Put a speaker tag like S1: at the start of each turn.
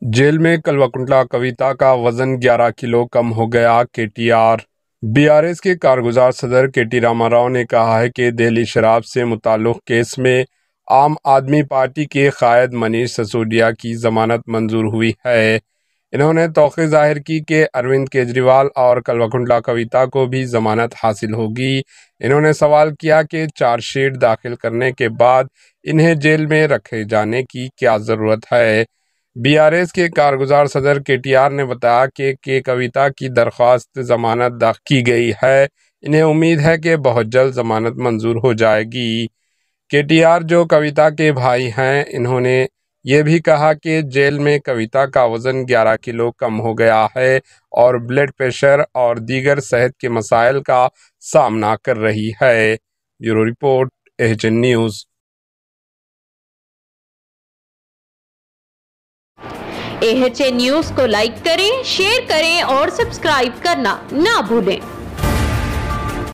S1: Jail में कल्वाकुंतला कविता का वजन 11 किलो कम हो गया। केटीआर बीआरएस के कारगुजार सदर केटी रामाराव ने कहा है कि दिल्ली शराब से मुताल्लिक केस में आम आदमी पार्टी के कायद मनीष सिसोदिया की जमानत मंजूर हुई है। इन्होंने तौक़ी जाहिर की कि अरविंद केजरीवाल और कल्वाकुंतला कविता को भी जमानत हासिल होगी। इन्होंने सवाल किया कि चार्जशीट दाखिल करने के बाद इन्हें जेल में रखे जाने की क्या ज़रूरत है। बीआरएस के कारगुजार सदर केटीआर ने बताया कि कविता की दरख्वास्त जमानत दाखिल की गई है। इन्हें उम्मीद है कि बहुत जल्द जमानत मंजूर हो जाएगी। केटीआर जो कविता के भाई हैं, इन्होंने ये भी कहा कि जेल में कविता का वजन 11 किलो कम हो गया है और ब्लड प्रेशर और दीगर सेहत के मसाइल का सामना कर रही है। Bureau report, HN news.
S2: AHN news को लाइक करें, शेयर करें और सब्सक्राइब करना ना भूलें।